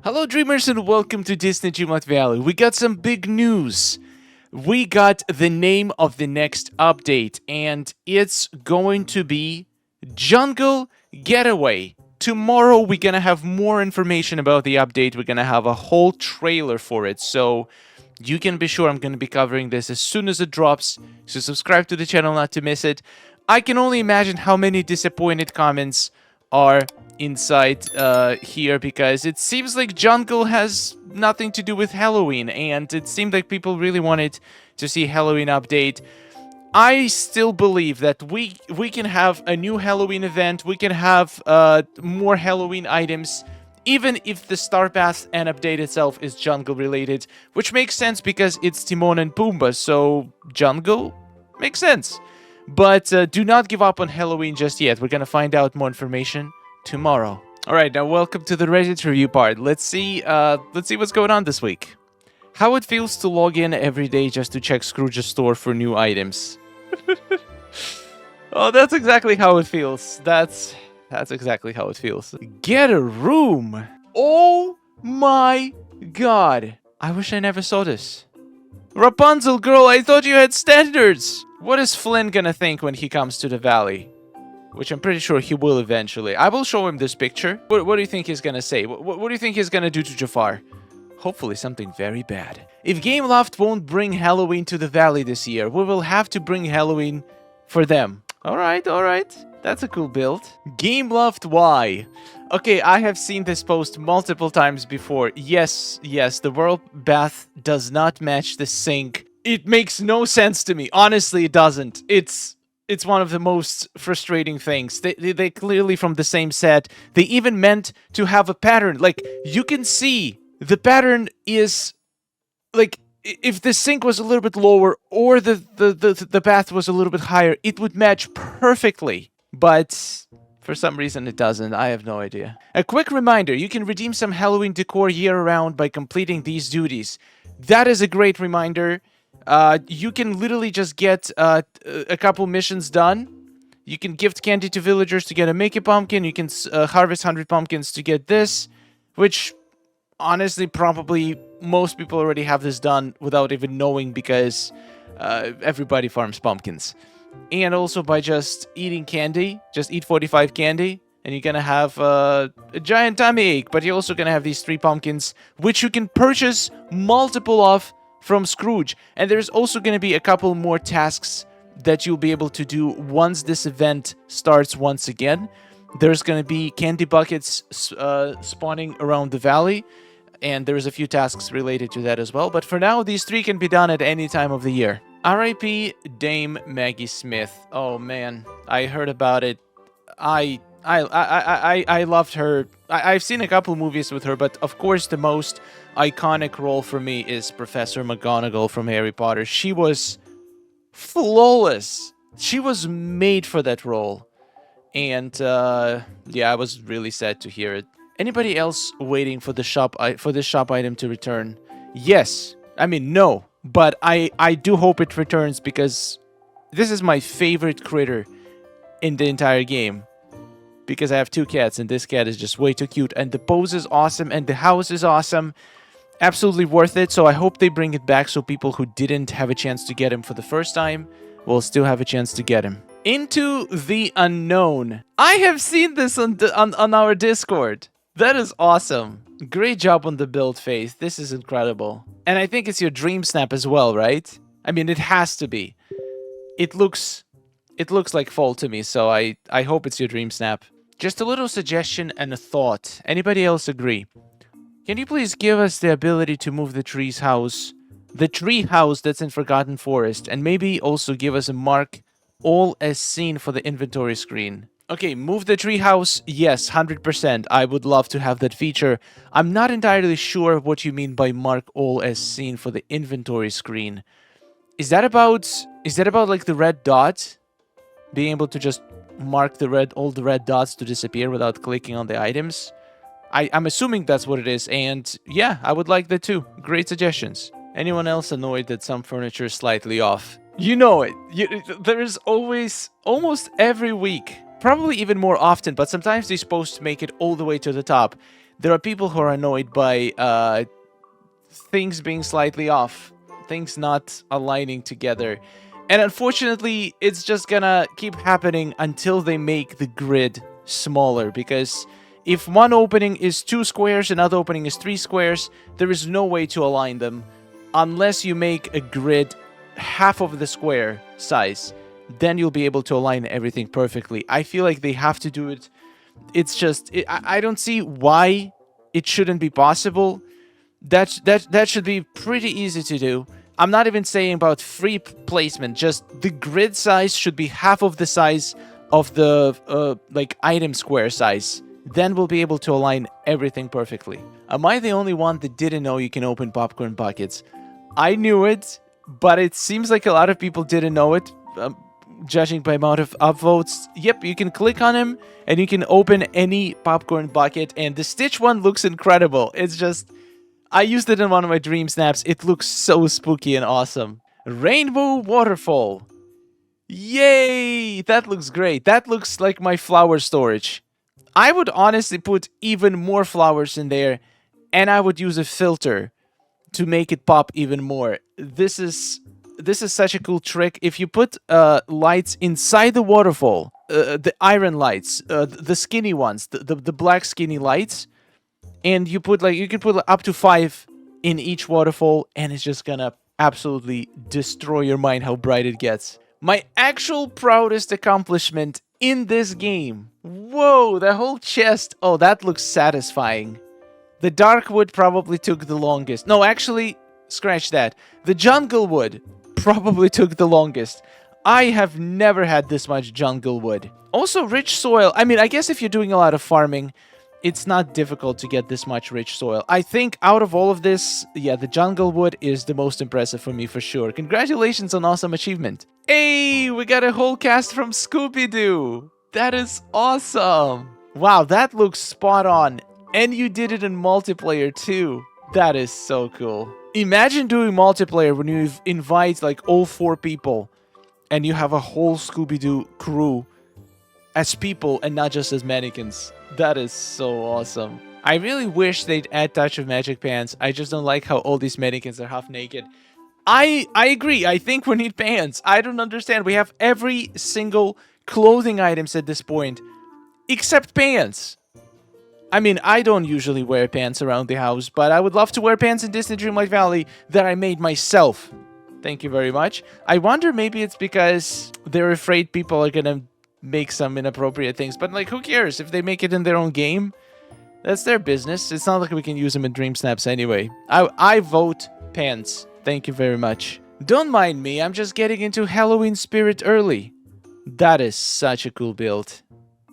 Hello dreamers and welcome to Disney Dreamlight Valley. We got some big news. We got the name of the next update and it's going to be Jungle Getaway. Tomorrow we're gonna have more information about the update. We're gonna have a whole trailer for it, so you can be sure I'm gonna be covering this as soon as it drops. So subscribe to the channel not to miss it. I can only imagine how many disappointed comments are inside here, because it seems like Jungle has nothing to do with Halloween, and it seemed like people really wanted to see Halloween update. I still believe that we can have a new Halloween event, we can have more Halloween items, even if the Star Pass and update itself is Jungle related, which makes sense because it's Timon and Pumbaa, so Jungle makes sense. But do not give up on Halloween just yet. We're gonna find out more information tomorrow. All right, now welcome to the Reddit review part. Let's see what's going on this week. How it feels to log in every day just to check Scrooge's store for new items. Oh, that's exactly how it feels. That's exactly how it feels. Get a room. Oh my god. I wish I never saw this. Rapunzel girl, I thought you had standards. What is Flynn gonna think when he comes to the valley? Which I'm pretty sure he will eventually. I will show him this picture. What do you think he's gonna say? What do you think he's gonna do to Jafar? Hopefully something very bad. If Gameloft won't bring Halloween to the valley this year, we will have to bring Halloween for them. Alright. That's a cool build. Gameloft why? Okay, I have seen this post multiple times before. Yes, the world bath does not match the sink. It makes no sense to me. Honestly, it doesn't. It's one of the most frustrating things. They clearly from the same set. They even meant to have a pattern. Like, you can see the pattern is like, if the sink was a little bit lower or the bath was a little bit higher, it would match perfectly. But for some reason it doesn't. I have no idea. A quick reminder, you can redeem some Halloween decor year-round by completing these duties. That is a great reminder. You can literally just get a couple missions done. You can gift candy to villagers to get a Mickey pumpkin. You can harvest 100 pumpkins to get this, which honestly probably most people already have this done without even knowing, because everybody farms pumpkins. And also by just eating candy, just eat 45 candy, and you're gonna have a giant tummy ache, but you're also gonna have these 3 pumpkins, which you can purchase multiple of from Scrooge. And there's also going to be a couple more tasks that you'll be able to do once this event starts once again. There's going to be candy buckets spawning around the valley, and there's a few tasks related to that as well. But for now, these 3 can be done at any time of the year. R.I.P. Dame Maggie Smith. Oh man, I heard about it. I loved her. I've seen a couple movies with her, but of course the most iconic role for me is Professor McGonagall from Harry Potter. She was flawless. She was made for that role. And yeah, I was really sad to hear it. Anybody else waiting for this shop item to return? Yes. I mean, no. But I do hope it returns, because this is my favorite critter in the entire game. Because I have 2 cats, and this cat is just way too cute. And the pose is awesome, and the house is awesome. Absolutely worth it, so I hope they bring it back so people who didn't have a chance to get him for the first time will still have a chance to get him. Into the Unknown. I have seen this on our Discord. That is awesome. Great job on the build phase. This is incredible. And I think it's your DreamSnap as well, right? I mean, it has to be. It looks like fall to me, so I hope it's your DreamSnap. Just a little suggestion and a thought. Anybody else agree? Can you please give us the ability to move the tree house that's in Forgotten Forest, and maybe also give us a mark all as seen for the inventory screen? Okay, move the tree house. Yes, 100%. I would love to have that feature. I'm not entirely sure what you mean by mark all as seen for the inventory screen. Is that about like the red dot? Being able to just mark all the red dots to disappear without clicking on the items? I'm assuming that's what it is, and yeah, I would like that too. Great suggestions. Anyone else annoyed that some furniture is slightly off? You know it. There is always, almost every week, probably even more often, but sometimes they're supposed to make it all the way to the top. There are people who are annoyed by things being slightly off, things not aligning together. And unfortunately, it's just gonna keep happening until they make the grid smaller, because if one opening is 2 squares, another opening is 3 squares, there is no way to align them unless you make a grid half of the square size. Then you'll be able to align everything perfectly. I feel like they have to do it. It's just, I don't see why it shouldn't be possible. That should be pretty easy to do. I'm not even saying about free placement, just the grid size should be half of the size of the like item square size. Then we'll be able to align everything perfectly. Am I the only one that didn't know you can open popcorn buckets? I knew it, but it seems like a lot of people didn't know it, judging by amount of upvotes. Yep, you can click on him and you can open any popcorn bucket, and the Stitch one looks incredible. It's just, I used it in one of my DreamSnaps. It looks so spooky and awesome. Rainbow waterfall. Yay! That looks great. That looks like my flower storage. I would honestly put even more flowers in there, and I would use a filter to make it pop even more. This is such a cool trick. If you put lights inside the waterfall, the iron lights, the skinny ones, the black skinny lights, and you put you can put up to 5 in each waterfall, and it's just gonna absolutely destroy your mind how bright it gets. My actual proudest accomplishment in this game. Whoa, the whole chest. Oh, that looks satisfying. The dark wood probably took the longest. No, actually, scratch that. The jungle wood probably took the longest. I have never had this much jungle wood. Also, rich soil. I mean, I guess if you're doing a lot of farming, it's not difficult to get this much rich soil. I think out of all of this, yeah, the jungle wood is the most impressive for me for sure. Congratulations on awesome achievement. Hey, we got a whole cast from Scooby-Doo. That is awesome. Wow, that looks spot on. And you did it in multiplayer too. That is so cool. Imagine doing multiplayer when you invite like all 4 people and you have a whole Scooby-Doo crew as people and not just as mannequins. That is so awesome. I really wish they'd add touch of magic pants. I just don't like how all these mannequins are half naked. I agree. I think we need pants. I don't understand. We have every single clothing items at this point except pants. I mean, I don't usually wear pants around the house, but I would love to wear pants in Disney Dreamlight Valley that I made myself. Thank you very much. I wonder, maybe it's because they're afraid people are gonna make some inappropriate things, but like, who cares if they make it in their own game? That's their business. It's not like we can use them in DreamSnaps anyway. I vote pants. Thank you very much. Don't mind me, I'm just getting into Halloween spirit early. That is such a cool build.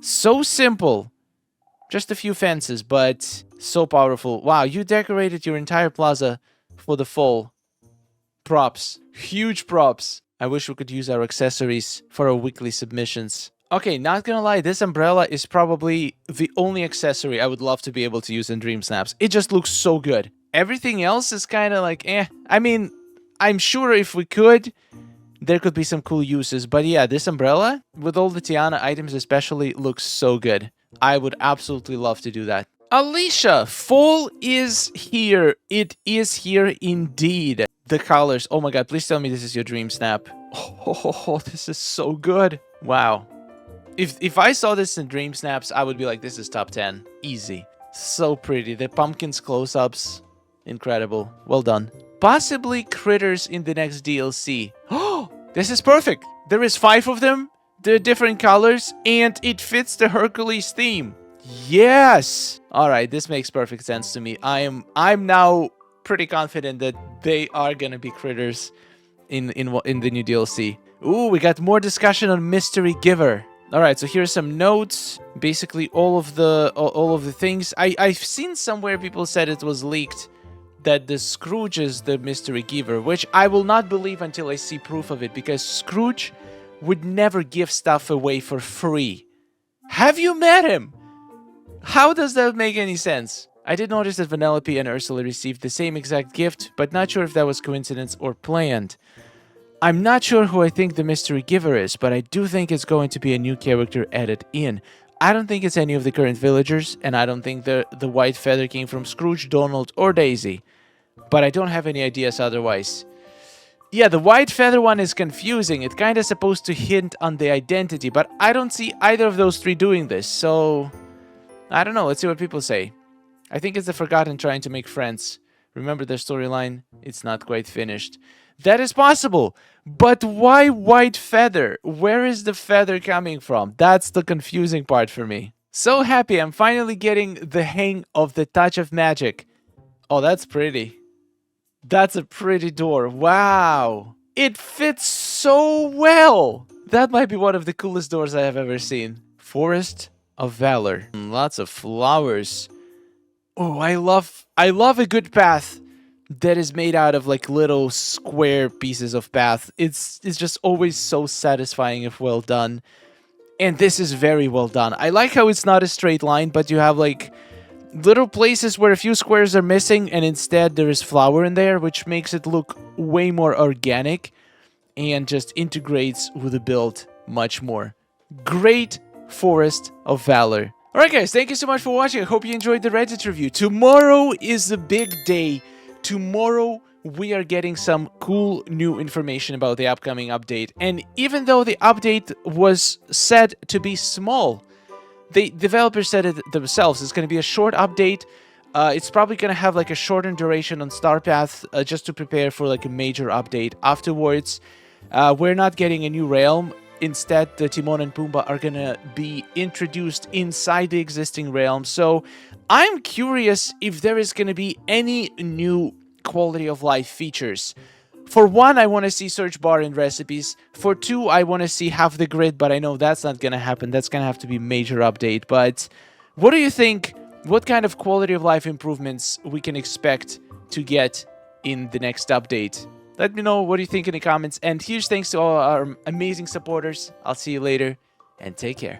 So simple. Just a few fences, but so powerful. Wow, you decorated your entire plaza for the fall. Props. Huge props. I wish we could use our accessories for our weekly submissions. Okay, not gonna lie, this umbrella is probably the only accessory I would love to be able to use in DreamSnaps. It just looks so good. Everything else is kind of like, eh. I mean, I'm sure if we could, there could be some cool uses. But yeah, this umbrella, with all the Tiana items especially, looks so good. I would absolutely love to do that. Alicia, fall is here. It is here indeed. The colors. Oh my god, please tell me this is your DreamSnap. Oh, this is so good. Wow. If I saw this in DreamSnaps, I would be like, this is top 10. Easy. So pretty. The pumpkins close-ups. Incredible. Well done. Possibly critters in the next DLC. Oh, this is perfect. There is 5 of them. They're different colors, and it fits the Hercules theme. Yes. All right, this makes perfect sense to me. I'm now pretty confident that they are gonna be critters in the new DLC. Ooh, we got more discussion on Mystery Giver. All right, so here's some notes. Basically, all of the things. I've seen somewhere people said it was leaked that the Scrooge is the Mystery Giver, which I will not believe until I see proof of it, because Scrooge would never give stuff away for free. Have you met him? How does that make any sense? I did notice that Vanellope and Ursula received the same exact gift, but not sure if that was coincidence or planned. I'm not sure who I think the Mystery Giver is, but I do think it's going to be a new character added in. I don't think it's any of the current villagers, and I don't think the white feather came from Scrooge, Donald, or Daisy. But I don't have any ideas otherwise. Yeah, the white feather one is confusing. It kind of supposed to hint on the identity, but I don't see either of those three doing this, so... I don't know, let's see what people say. I think it's the Forgotten trying to make friends. Remember their storyline? It's not quite finished. That is possible, but why white feather? Where is the feather coming from? That's the confusing part for me. So happy I'm finally getting the hang of the touch of magic. Oh, that's pretty. That's a pretty door. Wow. It fits so well. That might be one of the coolest doors I have ever seen. Forest of Valor. Lots of flowers. Oh, I love a good path that is made out of like little square pieces of path. It's just always so satisfying if well done. And this is very well done. I like how it's not a straight line, but you have like little places where a few squares are missing, and instead there is flour in there, which makes it look way more organic and just integrates with the build much more. Great Forest of Valor. Alright guys, thank you so much for watching. I hope you enjoyed the Reddit review. Tomorrow is a big day. Tomorrow we are getting some cool new information about the upcoming update. And even though the update was said to be small, the developers said it themselves. It's going to be a short update. It's probably going to have like a shortened duration on Star Path just to prepare for like a major update afterwards. We're not getting a new realm. Instead, the Timon and Pumbaa are going to be introduced inside the existing realm. So I'm curious if there is going to be any new quality of life features. For one, I want to see search bar and recipes. For two, I want to see half the grid, but I know that's not going to happen. That's going to have to be a major update. But what do you think? What kind of quality of life improvements we can expect to get in the next update? Let me know what you think in the comments. And huge thanks to all our amazing supporters. I'll see you later, and take care.